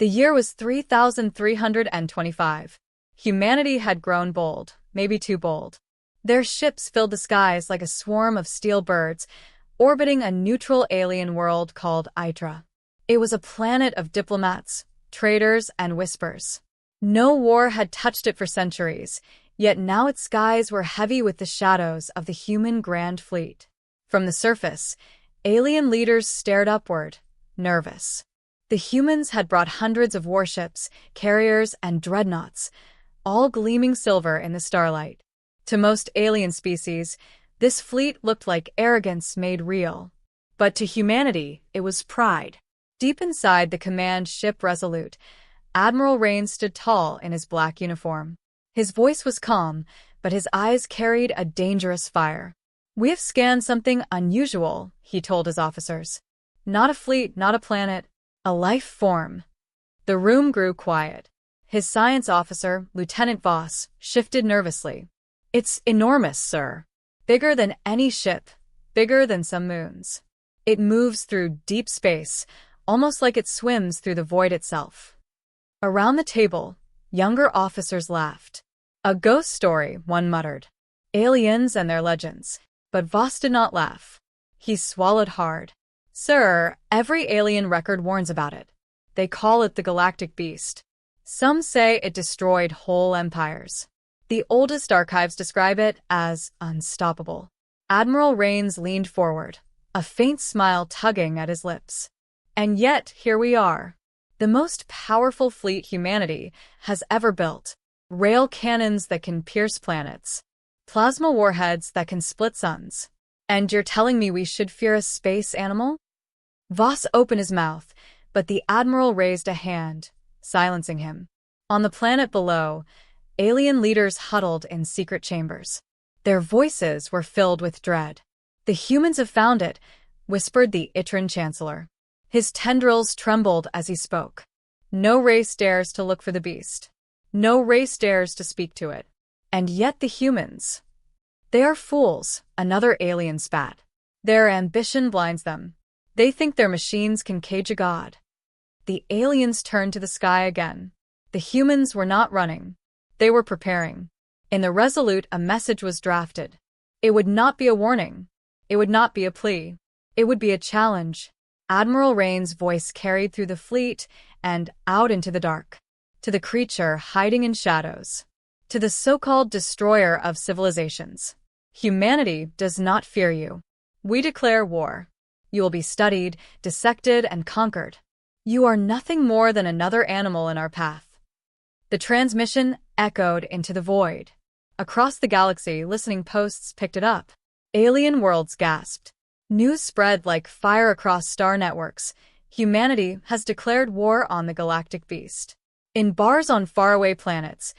The year was 3325. Humanity had grown bold, maybe too bold. Their ships filled the skies like a swarm of steel birds, orbiting a neutral alien world called Itra. It was a planet of diplomats, traders, and whispers. No war had touched it for centuries, yet now its skies were heavy with the shadows of the human Grand Fleet. From the surface, alien leaders stared upward, nervous. The humans had brought hundreds of warships, carriers, and dreadnoughts, all gleaming silver in the starlight. To most alien species, this fleet looked like arrogance made real. But to humanity, it was pride. Deep inside the command ship Resolute, Admiral Rains stood tall in his black uniform. His voice was calm, but his eyes carried a dangerous fire. "We have scanned something unusual," he told his officers. "Not a fleet, not a planet, a life form." The room grew quiet. His science officer, Lieutenant Voss, shifted nervously. "It's enormous, sir. Bigger than any ship, bigger than some moons. It moves through deep space, almost like it swims through the void itself." Around the table, younger officers laughed. "A ghost story," one muttered. "Aliens and their legends." But Voss did not laugh. He swallowed hard. "Sir, every alien record warns about it. They call it the Galactic Beast. Some say it destroyed whole empires. The oldest archives describe it as unstoppable." Admiral Rains leaned forward, a faint smile tugging at his lips. "And yet, here we are. The most powerful fleet humanity has ever built. Rail cannons that can pierce planets. Plasma warheads that can split suns. And you're telling me we should fear a space animal?" Voss opened his mouth, but the Admiral raised a hand, silencing him. On the planet below, alien leaders huddled in secret chambers. Their voices were filled with dread. "The humans have found it," whispered the Itran Chancellor. His tendrils trembled as he spoke. "No race dares to look for the beast. No race dares to speak to it. And yet the humans. They are fools," another alien spat. "Their ambition blinds them. They think their machines can cage a god." The aliens turned to the sky again. The humans were not running. They were preparing. In the Resolute, a message was drafted. It would not be a warning. It would not be a plea. It would be a challenge. Admiral Rains' voice carried through the fleet and out into the dark. To the creature hiding in shadows. To the so-called destroyer of civilizations. Humanity does not fear you. We declare war. You will be studied, dissected, and conquered. You are nothing more than another animal in our path. The transmission echoed into the void. Across the galaxy, listening posts picked it up. Alien worlds gasped. News spread like fire across star networks. Humanity has declared war on the Galactic Beast. In bars on faraway planets,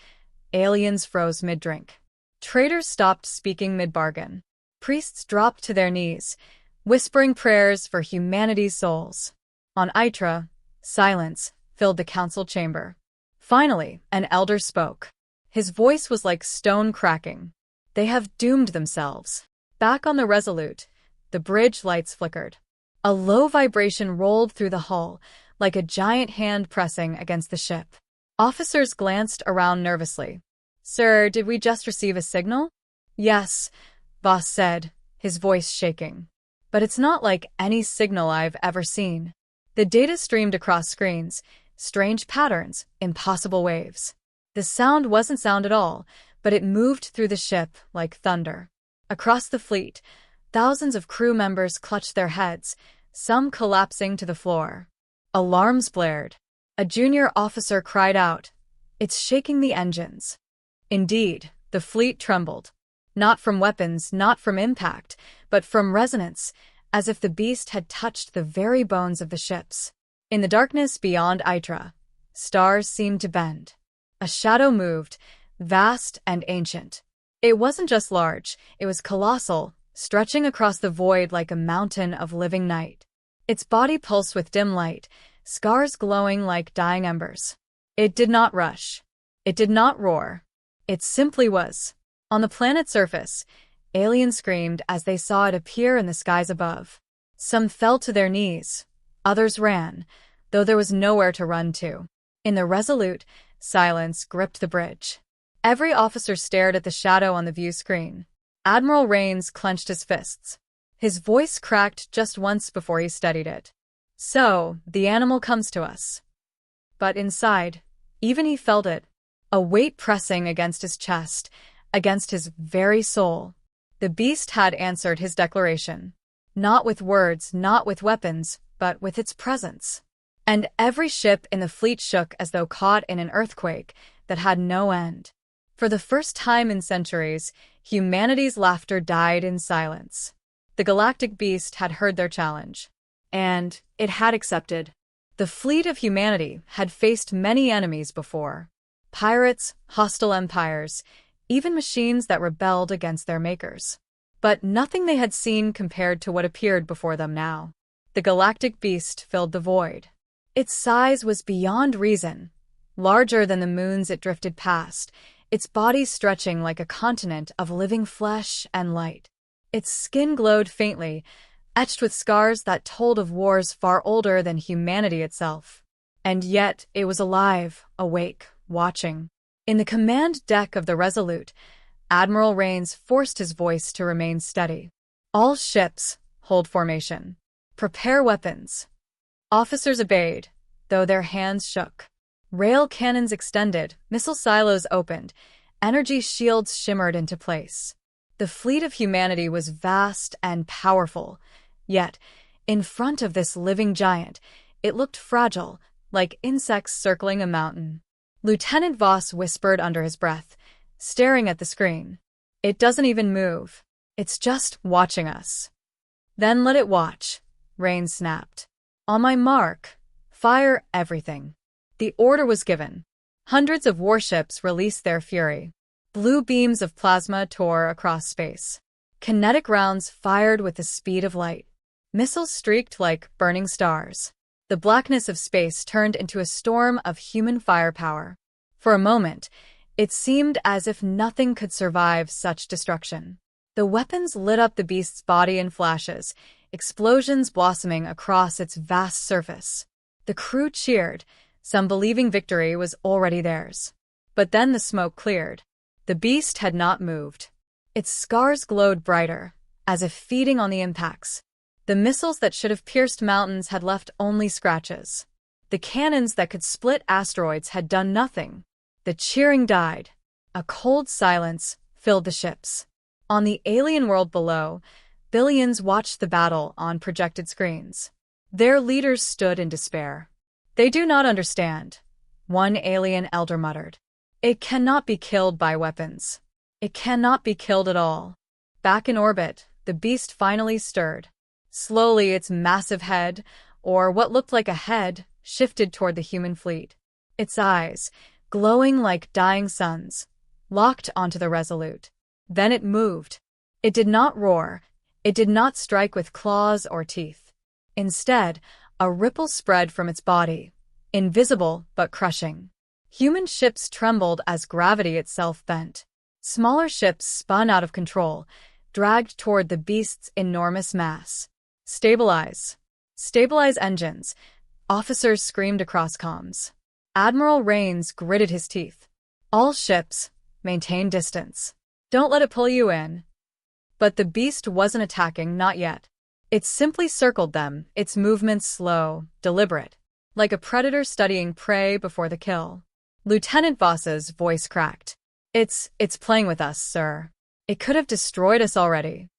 aliens froze mid-drink. Traders stopped speaking mid-bargain. Priests dropped to their knees, whispering prayers for humanity's souls. On Itra, silence filled the council chamber. Finally, an elder spoke. His voice was like stone cracking. "They have doomed themselves." Back on the Resolute, the bridge lights flickered. A low vibration rolled through the hull, like a giant hand pressing against the ship. Officers glanced around nervously. "Sir, did we just receive a signal?" "Yes," Voss said, his voice shaking. "But it's not like any signal I've ever seen." The data streamed across screens, strange patterns, impossible waves. The sound wasn't sound at all, but it moved through the ship like thunder. Across the fleet, thousands of crew members clutched their heads, some collapsing to the floor. Alarms blared. A junior officer cried out, "It's shaking the engines." Indeed, the fleet trembled. Not from weapons, not from impact, but from resonance, as if the beast had touched the very bones of the ships. In the darkness beyond Itra, stars seemed to bend. A shadow moved, vast and ancient. It wasn't just large, it was colossal, stretching across the void like a mountain of living night. Its body pulsed with dim light, scars glowing like dying embers. It did not rush. It did not roar. It simply was. On the planet's surface, aliens screamed as they saw it appear in the skies above. Some fell to their knees. Others ran, though there was nowhere to run to. In the Resolute, silence gripped the bridge. Every officer stared at the shadow on the view screen. Admiral Rains clenched his fists. His voice cracked just once before he steadied it. So, the animal comes to us. But inside, even he felt it, a weight pressing against his chest, against his very soul. The beast had answered his declaration. Not with words, not with weapons, but with its presence. And every ship in the fleet shook as though caught in an earthquake that had no end. For the first time in centuries, humanity's laughter died in silence. The galactic beast had heard their challenge. And it had accepted. The fleet of humanity had faced many enemies before. Pirates, hostile empires, even machines that rebelled against their makers. But nothing they had seen compared to what appeared before them now. The galactic beast filled the void. Its size was beyond reason, larger than the moons it drifted past, its body stretching like a continent of living flesh and light. Its skin glowed faintly, etched with scars that told of wars far older than humanity itself. And yet it was alive, awake, watching. In the command deck of the Resolute, Admiral Rains forced his voice to remain steady. All ships, hold formation. Prepare weapons. Officers obeyed, though their hands shook. Rail cannons extended, missile silos opened, energy shields shimmered into place. The fleet of humanity was vast and powerful, yet, in front of this living giant, it looked fragile, like insects circling a mountain. Lieutenant Voss whispered under his breath, staring at the screen. It doesn't even move. It's just watching us. Then let it watch, Rains snapped. On my mark, fire everything. The order was given. Hundreds of warships released their fury. Blue beams of plasma tore across space. Kinetic rounds fired with the speed of light. Missiles streaked like burning stars. The blackness of space turned into a storm of human firepower. For a moment, it seemed as if nothing could survive such destruction. The weapons lit up the beast's body in flashes, explosions blossoming across its vast surface. The crew cheered, some believing victory was already theirs. But then the smoke cleared. The beast had not moved. Its scars glowed brighter, as if feeding on the impacts. The missiles that should have pierced mountains had left only scratches. The cannons that could split asteroids had done nothing. The cheering died. A cold silence filled the ships. On the alien world below, billions watched the battle on projected screens. Their leaders stood in despair. They do not understand, one alien elder muttered. It cannot be killed by weapons. It cannot be killed at all. Back in orbit, the beast finally stirred. Slowly, its massive head, or what looked like a head, shifted toward the human fleet. Its eyes, glowing like dying suns, locked onto the Resolute. Then it moved. It did not roar. It did not strike with claws or teeth. Instead, a ripple spread from its body, invisible but crushing. Human ships trembled as gravity itself bent. Smaller ships spun out of control, dragged toward the beast's enormous mass. Stabilize. Stabilize engines, officers screamed across comms. Admiral Rains gritted his teeth. All ships, maintain distance. Don't let it pull you in. But the beast wasn't attacking, not yet. It simply circled them, its movements slow, deliberate, like a predator studying prey before the kill. Lieutenant Voss's voice cracked. It's playing with us, sir. It could have destroyed us already.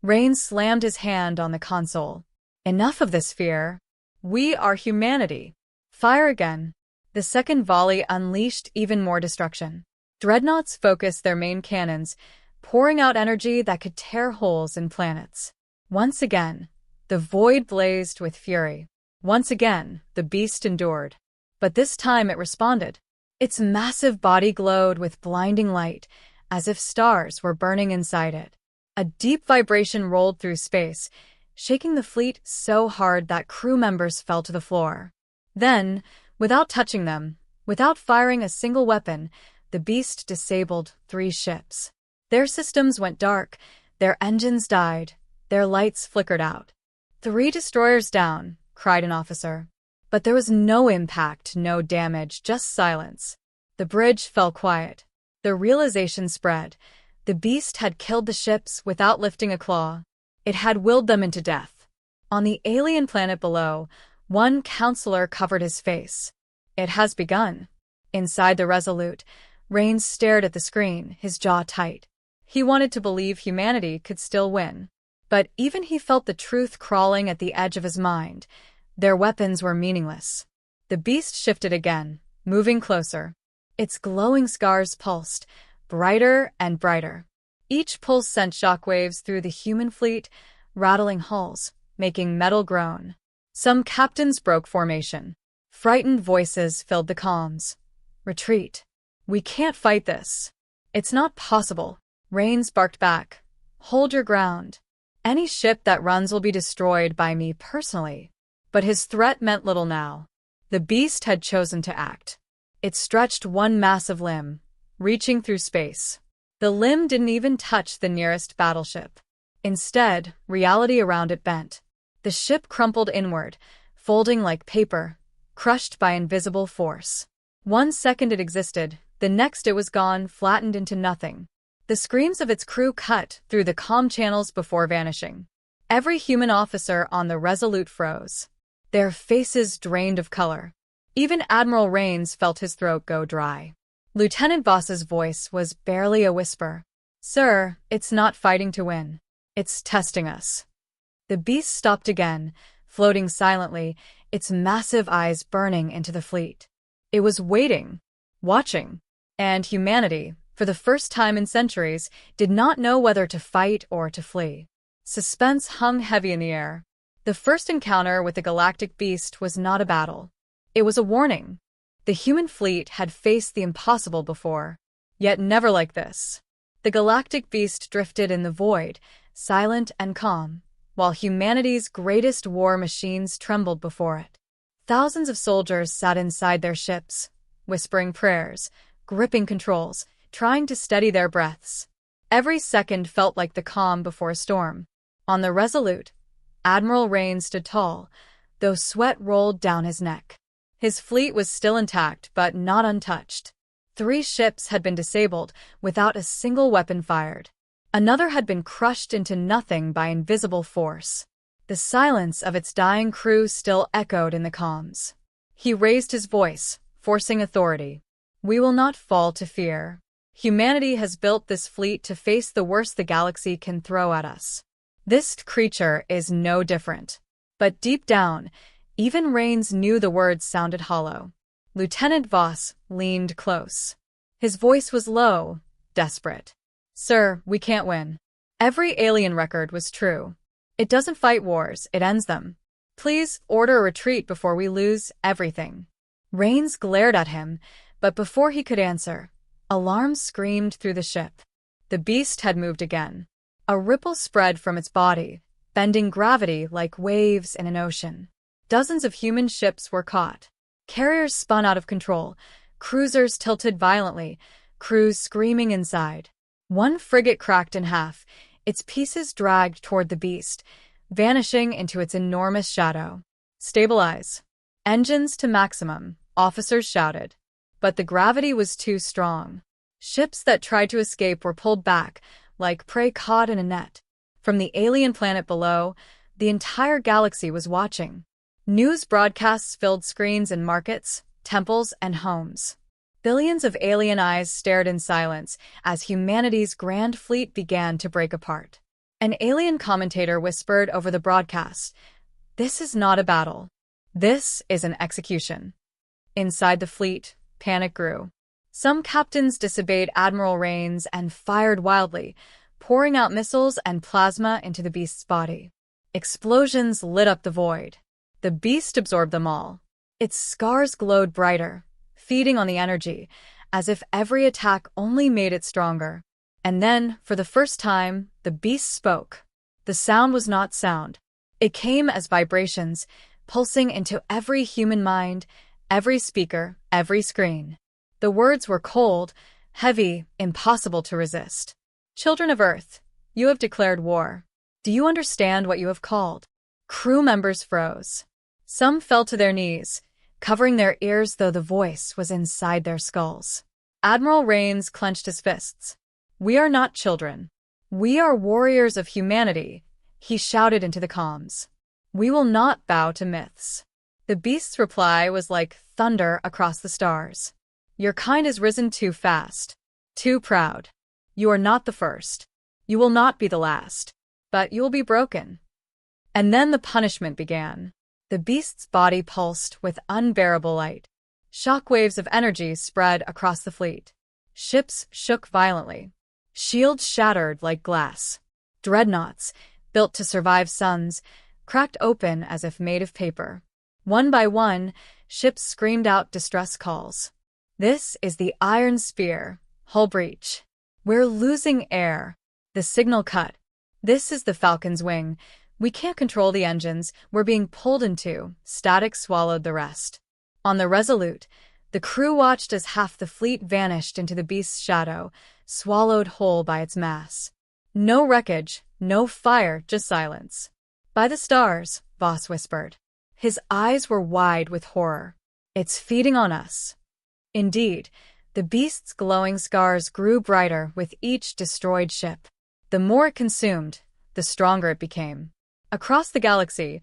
Rains slammed his hand on the console. Enough of this fear. We are humanity. Fire again. The second volley unleashed even more destruction. Dreadnoughts focused their main cannons, pouring out energy that could tear holes in planets. Once again, the void blazed with fury. Once again, the beast endured. But this time it responded. Its massive body glowed with blinding light, as if stars were burning inside it. A deep vibration rolled through space, shaking the fleet so hard that crew members fell to the floor. Then, without touching them, without firing a single weapon, the beast disabled 3 ships. Their systems went dark, their engines died, their lights flickered out. 3 destroyers down, cried an officer. But there was no impact, no damage, just silence. The bridge fell quiet. The realization spread. The beast had killed the ships without lifting a claw. It had willed them into death. On the alien planet below, one counselor covered his face. It has begun. Inside the Resolute, Rains stared at the screen, his jaw tight. He wanted to believe humanity could still win. But even he felt the truth crawling at the edge of his mind. Their weapons were meaningless. The beast shifted again, moving closer. Its glowing scars pulsed, brighter and brighter. Each pulse sent shockwaves through the human fleet, rattling hulls, making metal groan. Some captains broke formation. Frightened voices filled the comms. Retreat. We can't fight this. It's not possible. Rains barked back. Hold your ground. Any ship that runs will be destroyed by me personally. But his threat meant little now. The beast had chosen to act. It stretched one massive limb, reaching through space. The limb didn't even touch the nearest battleship. Instead, reality around it bent. The ship crumpled inward, folding like paper, crushed by invisible force. 1 second it existed, the next it was gone, flattened into nothing. The screams of its crew cut through the comm channels before vanishing. Every human officer on the Resolute froze. Their faces drained of color. Even Admiral Rains felt his throat go dry. Lieutenant Voss's voice was barely a whisper. Sir, it's not fighting to win. It's testing us. The beast stopped again, floating silently, its massive eyes burning into the fleet. It was waiting, watching, and humanity, for the first time in centuries, did not know whether to fight or to flee. Suspense hung heavy in the air. The first encounter with the galactic beast was not a battle. It was a warning. The human fleet had faced the impossible before, yet never like this. The galactic beast drifted in the void, silent and calm, while humanity's greatest war machines trembled before it. Thousands of soldiers sat inside their ships, whispering prayers, gripping controls, trying to steady their breaths. Every second felt like the calm before a storm. On the Resolute, Admiral Rains stood tall, though sweat rolled down his neck. His fleet was still intact, but not untouched. 3 ships had been disabled, without a single weapon fired. Another had been crushed into nothing by invisible force. The silence of its dying crew still echoed in the comms. He raised his voice, forcing authority. We will not fall to fear. Humanity has built this fleet to face the worst the galaxy can throw at us. This creature is no different. But deep down, even Rains knew the words sounded hollow. Lieutenant Voss leaned close. His voice was low, desperate. Sir, we can't win. Every alien record was true. It doesn't fight wars, it ends them. Please order a retreat before we lose everything. Rains glared at him, but before he could answer, alarm screamed through the ship. The beast had moved again. A ripple spread from its body, bending gravity like waves in an ocean. Dozens of human ships were caught. Carriers spun out of control, cruisers tilted violently, crews screaming inside. One frigate cracked in half, its pieces dragged toward the beast, vanishing into its enormous shadow. Stabilize. Engines to maximum, officers shouted. But the gravity was too strong. Ships that tried to escape were pulled back, like prey caught in a net. From the alien planet below, the entire galaxy was watching. News broadcasts filled screens in markets, temples, and homes. Billions of alien eyes stared in silence as humanity's grand fleet began to break apart. An alien commentator whispered over the broadcast, "This is not a battle. This is an execution." Inside the fleet, panic grew. Some captains disobeyed Admiral Rains and fired wildly, pouring out missiles and plasma into the beast's body. Explosions lit up the void. The beast absorbed them all. Its scars glowed brighter, feeding on the energy, as if every attack only made it stronger. And then, for the first time, the beast spoke. The sound was not sound. It came as vibrations, pulsing into every human mind, every speaker, every screen. The words were cold, heavy, impossible to resist. Children of Earth, you have declared war. Do you understand what you have called? Crew members froze. Some fell to their knees, covering their ears though the voice was inside their skulls. Admiral Rains clenched his fists. "We are not children. We are warriors of humanity," he shouted into the comms. "We will not bow to myths." The beast's reply was like thunder across the stars. "Your kind has risen too fast. Too proud. You are not the first. You will not be the last. But you will be broken." And then the punishment began. The beast's body pulsed with unbearable light. Shockwaves of energy spread across the fleet. Ships shook violently. Shields shattered like glass. Dreadnoughts, built to survive suns, cracked open as if made of paper. One by one, ships screamed out distress calls. "This is the Iron Spear. Hull breach. We're losing air. The signal cut. This is the Falcon's Wing. We can't control the engines. We're being pulled into." Static swallowed the rest. On the Resolute, the crew watched as half the fleet vanished into the beast's shadow, swallowed whole by its mass. No wreckage, no fire, just silence. "By the stars," Voss whispered. His eyes were wide with horror. "It's feeding on us." Indeed, the beast's glowing scars grew brighter with each destroyed ship. The more it consumed, the stronger it became. Across the galaxy,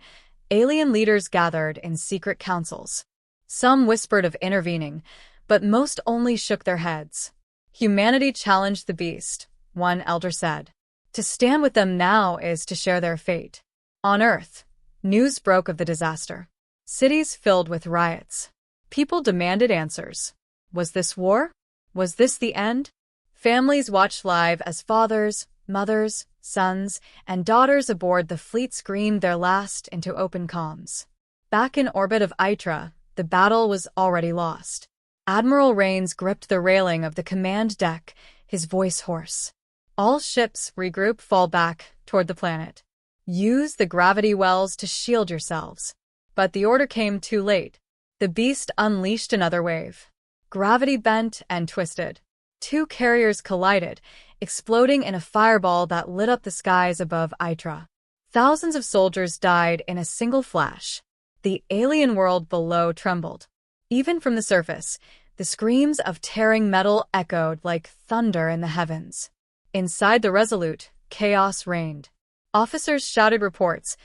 alien leaders gathered in secret councils. Some whispered of intervening, but most only shook their heads. "Humanity challenged the beast," one elder said. "To stand with them now is to share their fate." On Earth, news broke of the disaster. Cities filled with riots. People demanded answers. Was this war? Was this the end? Families watched live as fathers, mothers, sons, and daughters aboard the fleet screamed their last into open comms. Back in orbit of Itra, the battle was already lost. Admiral Rains gripped the railing of the command deck, his voice hoarse. "All ships regroup, fall back toward the planet. Use the gravity wells to shield yourselves." But the order came too late. The beast unleashed another wave. Gravity bent and twisted. Two carriers collided, exploding in a fireball that lit up the skies above Itra. Thousands of soldiers died in a single flash. The alien world below trembled. Even from the surface, the screams of tearing metal echoed like thunder in the heavens. Inside the Resolute, chaos reigned. Officers shouted reports,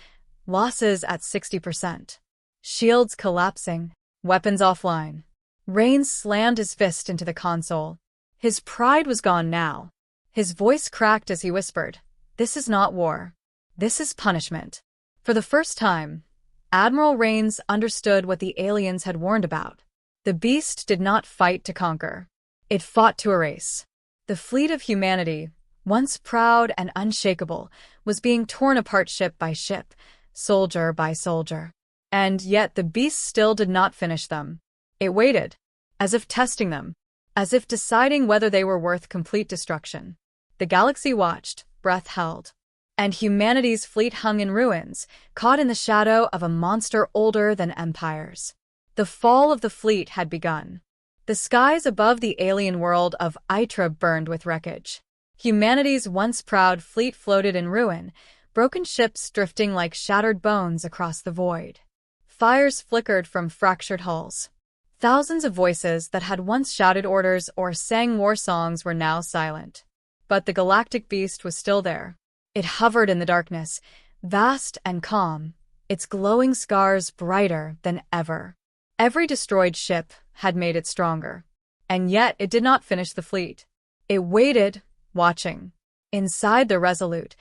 losses at 60%. Shields collapsing, weapons offline. Rains slammed his fist into the console. His pride was gone now. His voice cracked as he whispered, "This is not war. This is punishment." For the first time, Admiral Rains understood what the aliens had warned about. The beast did not fight to conquer. It fought to erase. The fleet of humanity, once proud and unshakable, was being torn apart ship by ship, soldier by soldier. And yet the beast still did not finish them. It waited, as if testing them, as if deciding whether they were worth complete destruction. The galaxy watched, breath held. And humanity's fleet hung in ruins, caught in the shadow of a monster older than empires. The fall of the fleet had begun. The skies above the alien world of Itra burned with wreckage. Humanity's once proud fleet floated in ruin, broken ships drifting like shattered bones across the void. Fires flickered from fractured hulls. Thousands of voices that had once shouted orders or sang war songs were now silent. But the galactic beast was still there. It hovered in the darkness, vast and calm, its glowing scars brighter than ever. Every destroyed ship had made it stronger. And yet it did not finish the fleet. It waited, watching. Inside the Resolute,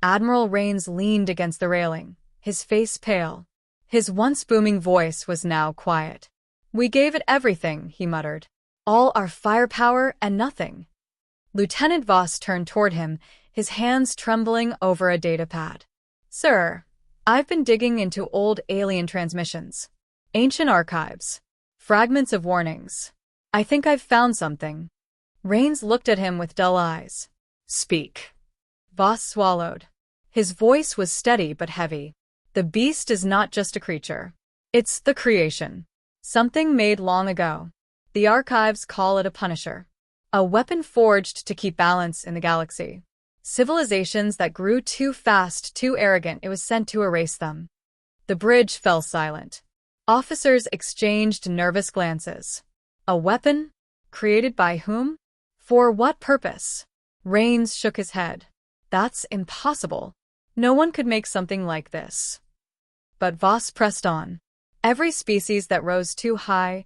Admiral Rains leaned against the railing, his face pale. His once booming voice was now quiet. "We gave it everything," he muttered. "All our firepower and nothing." Lieutenant Voss turned toward him, his hands trembling over a datapad. "Sir, I've been digging into old alien transmissions. Ancient archives. Fragments of warnings. I think I've found something." Rains looked at him with dull eyes. "Speak." Voss swallowed. His voice was steady but heavy. "The beast is not just a creature. It's the creation. Something made long ago. The archives call it a punisher. A weapon forged to keep balance in the galaxy. Civilizations that grew too fast, too arrogant, it was sent to erase them." The bridge fell silent. Officers exchanged nervous glances. A weapon? Created by whom? For what purpose? Rains shook his head. That's impossible. No one could make something like this. But Voss pressed on. Every species that rose too high,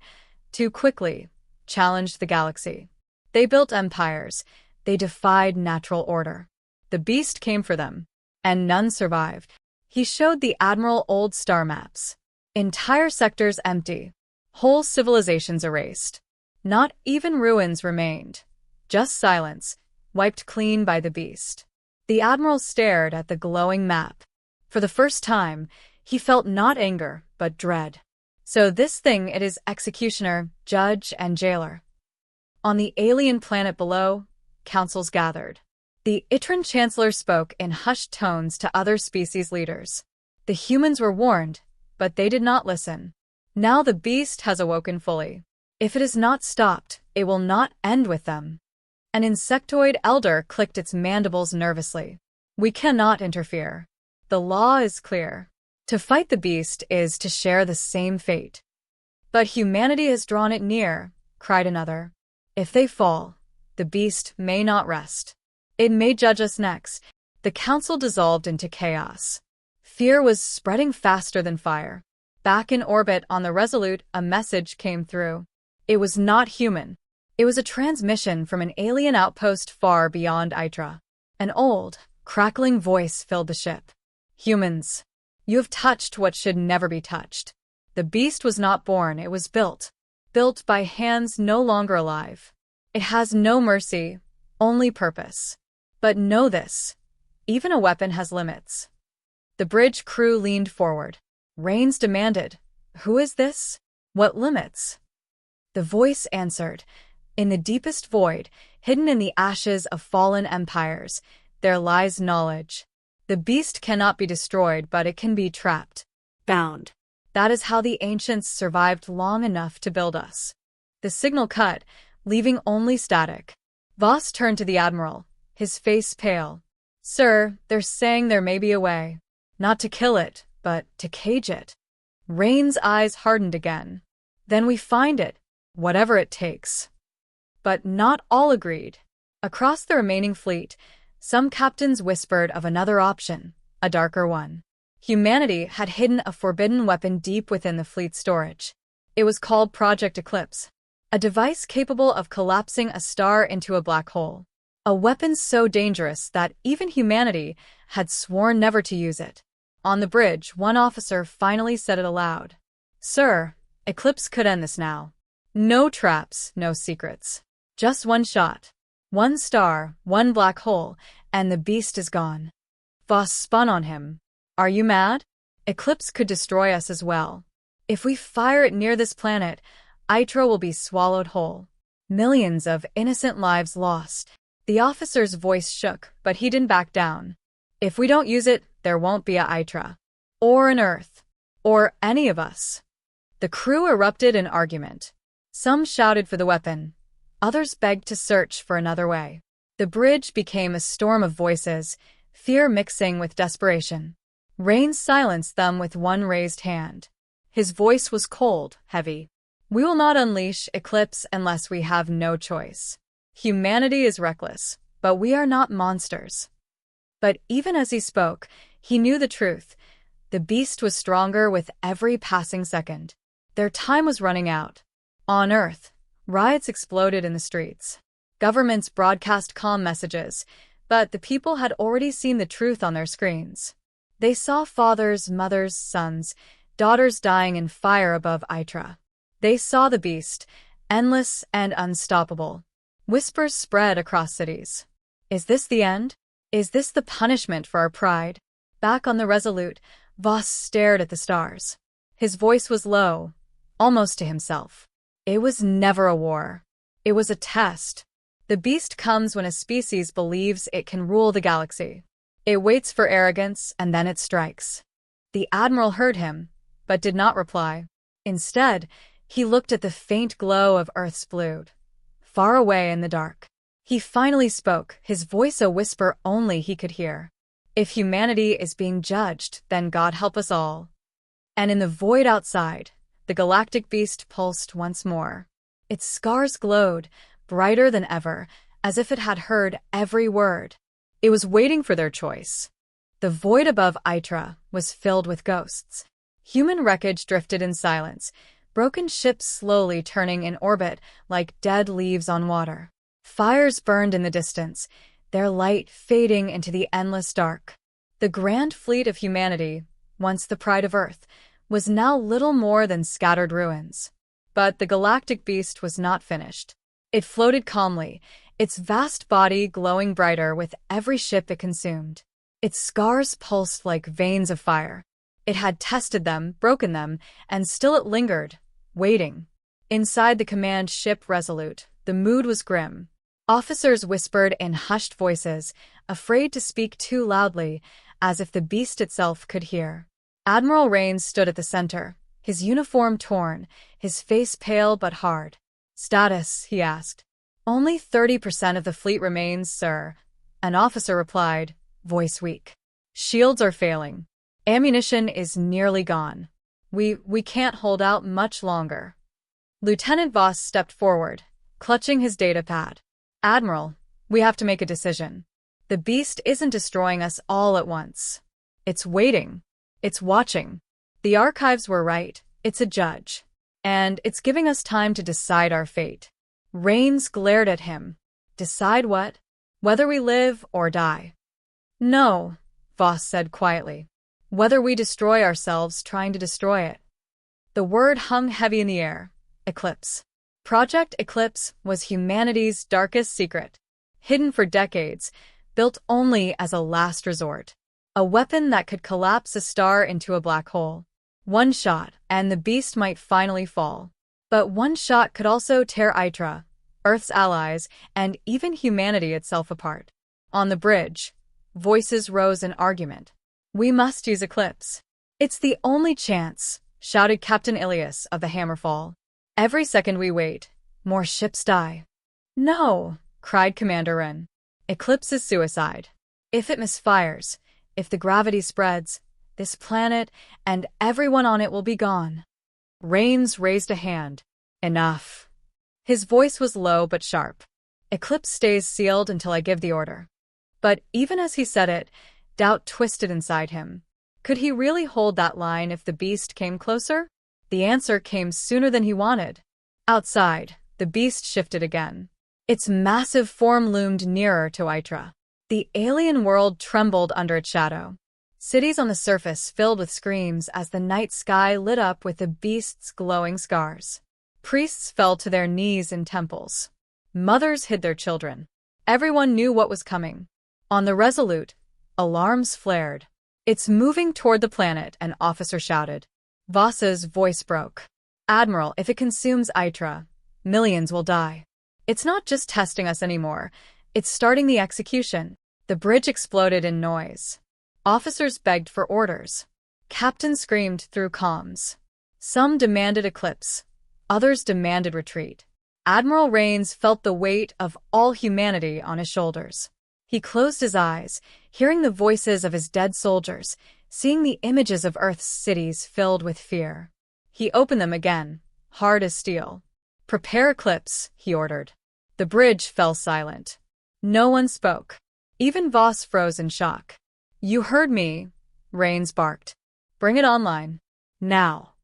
too quickly, challenged the galaxy. They built empires. They defied natural order. The beast came for them, and none survived. He showed the Admiral old star maps. Entire sectors empty. Whole civilizations erased. Not even ruins remained. Just silence, wiped clean by the beast. The Admiral stared at the glowing map. For the first time, he felt not anger, but dread. So this thing it is executioner, judge, and jailer. On the alien planet below, councils gathered. The Itran Chancellor spoke in hushed tones to other species leaders. The humans were warned, but they did not listen. Now the beast has awoken fully. If it is not stopped, it will not end with them. An insectoid elder clicked its mandibles nervously. We cannot interfere. The law is clear. To fight the beast is to share the same fate. But humanity has drawn it near, cried another. If they fall, the beast may not rest. It may judge us next. The council dissolved into chaos. Fear was spreading faster than fire. Back in orbit on the Resolute, a message came through. It was not human. It was a transmission from an alien outpost far beyond Itra. An old, crackling voice filled the ship. Humans, you have touched what should never be touched. The beast was not born, it was built. Built by hands no longer alive. It has no mercy, only purpose. But know this, even a weapon has limits. The bridge crew leaned forward. Rains demanded, who is this? What limits? The voice answered, in the deepest void, hidden in the ashes of fallen empires, there lies knowledge. The beast cannot be destroyed, but it can be trapped. Bound. That is how the ancients survived long enough to build us. The signal cut, leaving only static. Voss turned to the Admiral, his face pale. Sir, they're saying there may be a way. Not to kill it, but to cage it. Rain's eyes hardened again. Then we find it, whatever it takes. But not all agreed. Across the remaining fleet, some captains whispered of another option, a darker one. Humanity had hidden a forbidden weapon deep within the fleet's storage. It was called Project Eclipse, a device capable of collapsing a star into a black hole. A weapon so dangerous that even humanity had sworn never to use it. On the bridge, one officer finally said it aloud. Sir, Eclipse could end this now. No traps, no secrets. Just one shot. One star, one black hole, and the beast is gone. Voss spun on him. Are you mad? Eclipse could destroy us as well. If we fire it near this planet, Itra will be swallowed whole. Millions of innocent lives lost. The officer's voice shook, but he didn't back down. If we don't use it, there won't be a Itra. Or an Earth. Or any of us. The crew erupted in argument. Some shouted for the weapon. Others begged to search for another way. The bridge became a storm of voices, fear mixing with desperation. Rain silenced them with one raised hand. His voice was cold, heavy. We will not unleash Eclipse unless we have no choice. Humanity is reckless, but we are not monsters. But even as he spoke, he knew the truth. The beast was stronger with every passing second. Their time was running out. On Earth, riots exploded in the streets. Governments broadcast calm messages, but the people had already seen the truth on their screens. They saw fathers, mothers, sons, daughters dying in fire above Itra. They saw the beast, endless and unstoppable. Whispers spread across cities. Is this the end? Is this the punishment for our pride? Back on the Resolute, Voss stared at the stars. His voice was low, almost to himself. It was never a war. It was a test. The beast comes when a species believes it can rule the galaxy. It waits for arrogance, and then it strikes. The Admiral heard him, but did not reply. Instead, he looked at the faint glow of Earth's blue, far away in the dark. He finally spoke, his voice a whisper only he could hear. If humanity is being judged, then God help us all. And in the void outside, The galactic beast pulsed once more. Its scars glowed, brighter than ever, as if it had heard every word. It was waiting for their choice. The void above Itra was filled with ghosts. Human wreckage drifted in silence, broken ships slowly turning in orbit like dead leaves on water. Fires burned in the distance, their light fading into the endless dark. The grand fleet of humanity, once the pride of Earth, was now little more than scattered ruins. But the galactic beast was not finished. It floated calmly, its vast body glowing brighter with every ship it consumed. Its scars pulsed like veins of fire. It had tested them, broken them, and still it lingered, waiting. Inside the command ship Resolute, the mood was grim. Officers whispered in hushed voices, afraid to speak too loudly, as if the beast itself could hear. Admiral Rains stood at the center, his uniform torn, his face pale but hard. "Status?" he asked. "Only 30% of the fleet remains, sir," an officer replied, voice weak. "Shields are failing. Ammunition is nearly gone. We can't hold out much longer." Lieutenant Voss stepped forward, clutching his datapad. "Admiral, we have to make a decision. The beast isn't destroying us all at once. It's waiting. It's watching. The archives were right. It's a judge. And it's giving us time to decide our fate." Rains glared at him. "Decide what? Whether we live or die?" "No," Voss said quietly. "Whether we destroy ourselves trying to destroy it." The word hung heavy in the air. Eclipse. Project Eclipse was humanity's darkest secret. Hidden for decades, built only as a last resort. A weapon that could collapse a star into a black hole. One shot, and the beast might finally fall. But one shot could also tear Itra, Earth's allies, and even humanity itself apart. On the bridge, voices rose in argument. "We must use Eclipse. It's the only chance," shouted Captain Ilias of the Hammerfall. "Every second we wait, more ships die." "No," cried Commander Wren. "Eclipse is suicide. If it misfires, if the gravity spreads, this planet and everyone on it will be gone." Rains raised a hand. "Enough." His voice was low but sharp. "Eclipse stays sealed until I give the order." But even as he said it, doubt twisted inside him. Could he really hold that line if the beast came closer? The answer came sooner than he wanted. Outside, the beast shifted again. Its massive form loomed nearer to Itra. The alien world trembled under its shadow. Cities on the surface filled with screams as the night sky lit up with the beast's glowing scars. Priests fell to their knees in temples. Mothers hid their children. Everyone knew what was coming. On the Resolute, alarms flared. "It's moving toward the planet," an officer shouted. Voss's voice broke. "Admiral, if it consumes Itra, millions will die. It's not just testing us anymore. It's starting the execution." The bridge exploded in noise. Officers begged for orders. Captains screamed through comms. Some demanded Eclipse. Others demanded retreat. Admiral Rains felt the weight of all humanity on his shoulders. He closed his eyes, hearing the voices of his dead soldiers, seeing the images of Earth's cities filled with fear. He opened them again, hard as steel. "Prepare Eclipse," he ordered. The bridge fell silent. No one spoke. Even Voss froze in shock. "You heard me," Rains barked. "Bring it online. Now."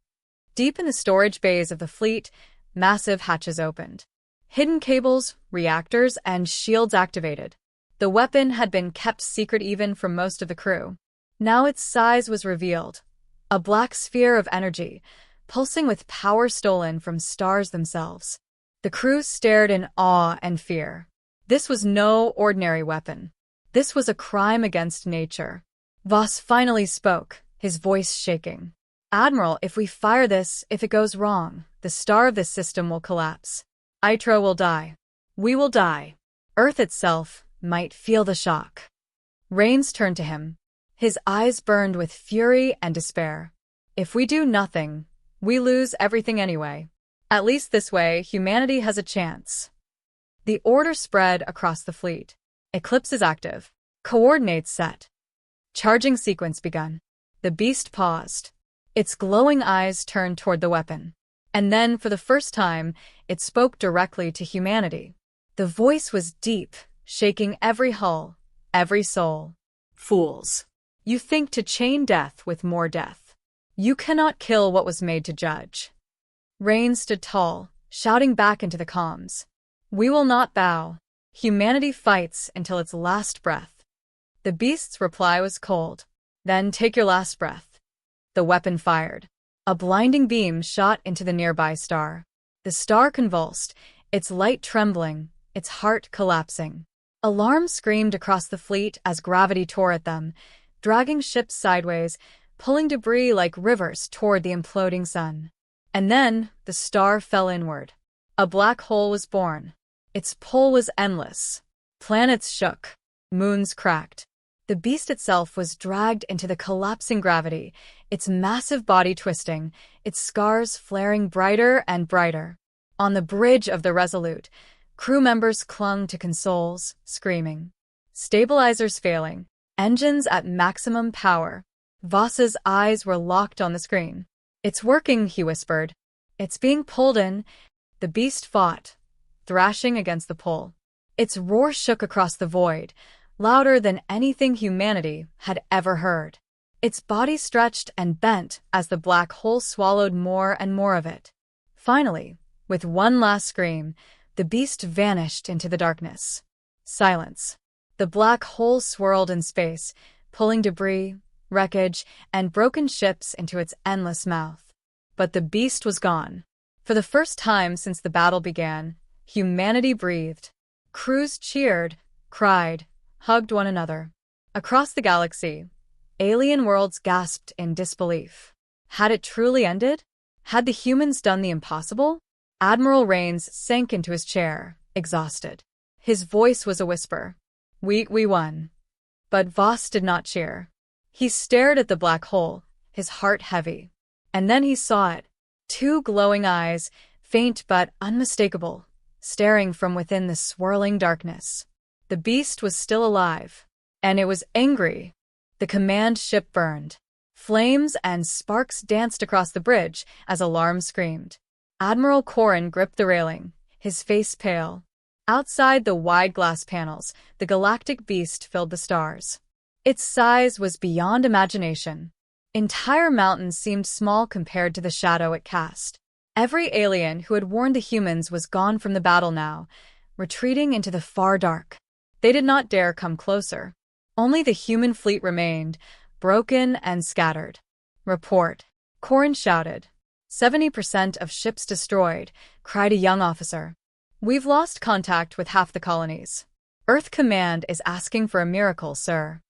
Deep in the storage bays of the fleet, massive hatches opened. Hidden cables, reactors, and shields activated. The weapon had been kept secret even from most of the crew. Now its size was revealed. A black sphere of energy, pulsing with power stolen from stars themselves. The crew stared in awe and fear. This was no ordinary weapon. This was a crime against nature. Voss finally spoke, his voice shaking. "Admiral, if we fire this, if it goes wrong, the star of this system will collapse. Itra will die. We will die. Earth itself might feel the shock." Rains turned to him. His eyes burned with fury and despair. "If we do nothing, we lose everything anyway. At least this way, humanity has a chance." The order spread across the fleet. "Eclipse is active. Coordinates set. Charging sequence begun." The beast paused. Its glowing eyes turned toward the weapon. And then, for the first time, it spoke directly to humanity. The voice was deep, shaking every hull, every soul. Fools! You think to chain death with more death. You cannot kill what was made to judge. Rain stood tall, shouting back into the comms. We will not bow. Humanity fights until its last breath. The beast's reply was cold. Then take your last breath. The weapon fired. A blinding beam shot into the nearby star. The star convulsed, its light trembling, its heart collapsing. Alarm screamed across the fleet as gravity tore at them, dragging ships sideways, pulling debris like rivers toward the imploding sun. And then, the star fell inward. A black hole was born. Its pull was endless. Planets shook. Moons cracked. The beast itself was dragged into the collapsing gravity, its massive body twisting, its scars flaring brighter and brighter. On the bridge of the Resolute, crew members clung to consoles, screaming. Stabilizers failing, engines at maximum power. Voss's eyes were locked on the screen. It's working, he whispered. It's being pulled in. The beast fought, thrashing against the pull. Its roar shook across the void, louder than anything humanity had ever heard. Its body stretched and bent as the black hole swallowed more and more of it. Finally, with one last scream, the beast vanished into the darkness. Silence. The black hole swirled in space, pulling debris, wreckage, and broken ships into its endless mouth. But the beast was gone. For the first time since the battle began, humanity breathed. Crews cheered, cried, hugged one another. Across the galaxy, alien worlds gasped in disbelief. Had it truly ended? Had the humans done the impossible? Admiral Rains sank into his chair, exhausted. His voice was a whisper. We won. But Voss did not cheer. He stared at the black hole, his heart heavy. And then he saw it. Two glowing eyes, faint but unmistakable, staring from within the swirling darkness. The beast was still alive, and it was angry. The command ship burned. Flames and sparks danced across the bridge as alarms screamed. Admiral Corrin gripped the railing, his face pale. Outside the wide glass panels, the galactic beast filled the stars. Its size was beyond imagination. Entire mountains seemed small compared to the shadow it cast. Every alien who had warned the humans was gone from the battle now, retreating into the far dark. They did not dare come closer. Only the human fleet remained, broken and scattered. Report. Corrin shouted. 70% of ships destroyed, cried a young officer. We've lost contact with half the colonies. Earth Command is asking for a miracle, sir.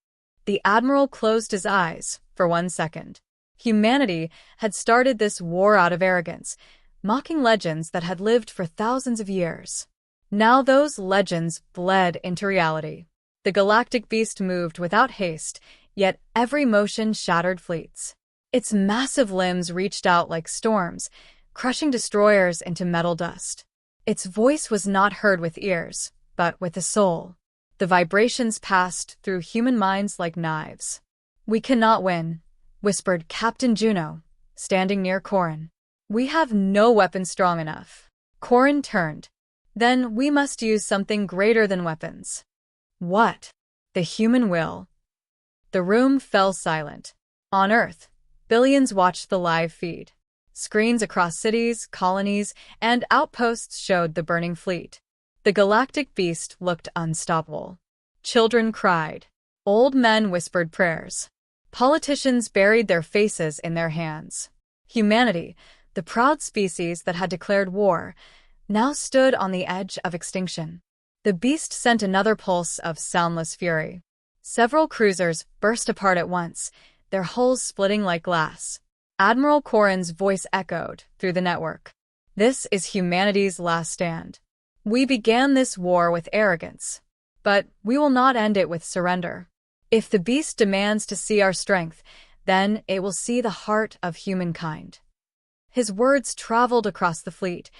The Admiral closed his eyes for 1 second. Humanity had started this war out of arrogance, mocking legends that had lived for thousands of years. Now those legends bled into reality. The galactic beast moved without haste, yet every motion shattered fleets. Its massive limbs reached out like storms, crushing destroyers into metal dust. Its voice was not heard with ears, but with the soul. The vibrations passed through human minds like knives. We cannot win, whispered Captain Juno, standing near Corrin. We have no weapon strong enough. Corrin turned. Then we must use something greater than weapons. What? The human will. The room fell silent. On Earth, billions watched the live feed. Screens across cities, colonies, and outposts showed the burning fleet. The galactic beast looked unstoppable. Children cried. Old men whispered prayers. Politicians buried their faces in their hands. Humanity, the proud species that had declared war, now stood on the edge of extinction. The beast sent another pulse of soundless fury. Several cruisers burst apart at once, their hulls splitting like glass. Admiral Corrin's voice echoed through the network. This is humanity's last stand. We began this war with arrogance, but we will not end it with surrender. If the beast demands to see our strength, then it will see the heart of humankind. His words traveled across the fleet,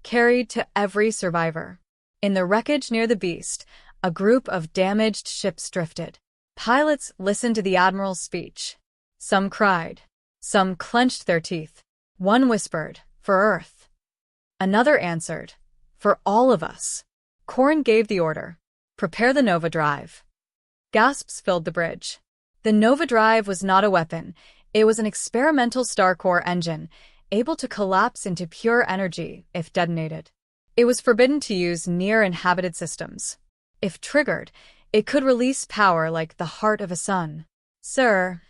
carried to every survivor. In the wreckage near the beast, a group of damaged ships drifted. Pilots listened to the Admiral's speech. Some cried. Some clenched their teeth. One whispered, "For Earth." Another answered, "For all of us." Corrin gave the order, "Prepare the Nova Drive." Gasps filled the bridge. The Nova Drive was not a weapon. It was an experimental star core engine, able to collapse into pure energy if detonated. It was forbidden to use near inhabited systems. If triggered, it could release power like the heart of a sun. "Sir,"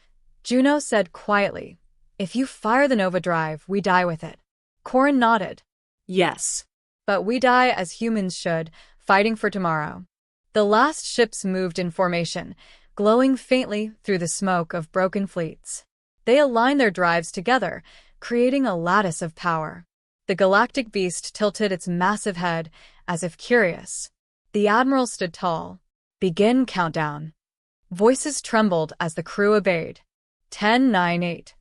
Juno said quietly, "if you fire the Nova Drive, we die with it." Corrin nodded. "Yes. But we die as humans should, fighting for tomorrow." The last ships moved in formation, glowing faintly through the smoke of broken fleets. They aligned their drives together, creating a lattice of power. The galactic beast tilted its massive head, as if curious. The admiral stood tall. "Begin countdown." Voices trembled as the crew obeyed. 10, 9, 8.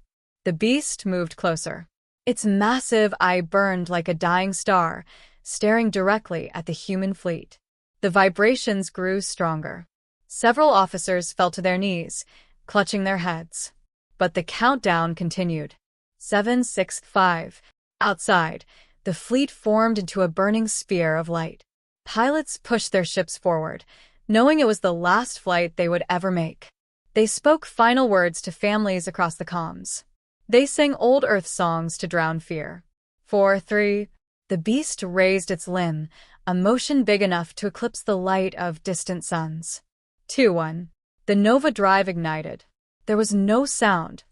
The beast moved closer. Its massive eye burned like a dying star, staring directly at the human fleet. The vibrations grew stronger. Several officers fell to their knees, clutching their heads. But the countdown continued. 7, 6, 5. Outside, the fleet formed into a burning spear of light. Pilots pushed their ships forward, knowing it was the last flight they would ever make. They spoke final words to families across the comms. They sang old Earth songs to drown fear. 4, 3. The beast raised its limb, a motion big enough to eclipse the light of distant suns. 2, 1. The Nova Drive ignited. There was no sound,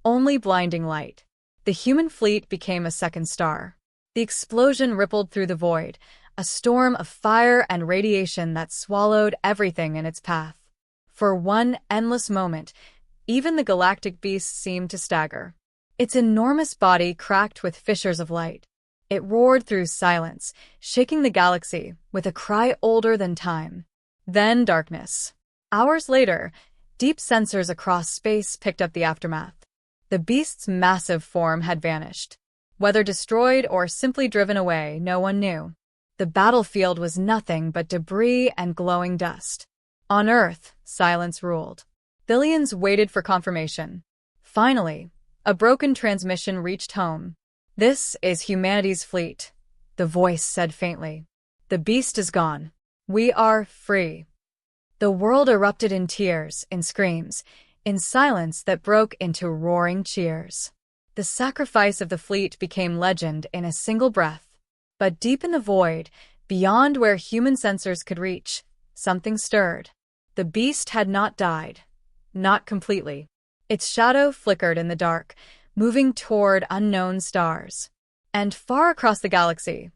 only blinding light. The human fleet became a second star. The explosion rippled through the void, a storm of fire and radiation that swallowed everything in its path. For one endless moment, even the galactic beast seemed to stagger. Its enormous body cracked with fissures of light. It roared through silence, shaking the galaxy with a cry older than time. Then darkness. Hours later, deep sensors across space picked up the aftermath. The beast's massive form had vanished. Whether destroyed or simply driven away, no one knew. The battlefield was nothing but debris and glowing dust. On Earth, silence ruled. Billions waited for confirmation. Finally, a broken transmission reached home. "This is humanity's fleet," the voice said faintly. "The beast is gone. We are free." The world erupted in tears, in screams, in silence that broke into roaring cheers. The sacrifice of the fleet became legend in a single breath. But deep in the void, beyond where human sensors could reach, something stirred. The beast had not died. Not completely. Its shadow flickered in the dark, moving toward unknown stars. And far across the galaxy,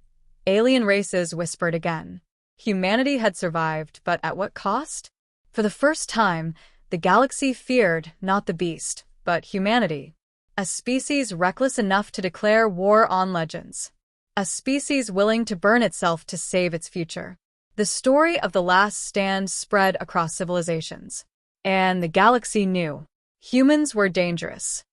alien races whispered again. Humanity had survived, but at what cost? For the first time, the galaxy feared not the beast, but humanity. A species reckless enough to declare war on legends. A species willing to burn itself to save its future. The story of the last stand spread across civilizations. And the galaxy knew. Humans were dangerous.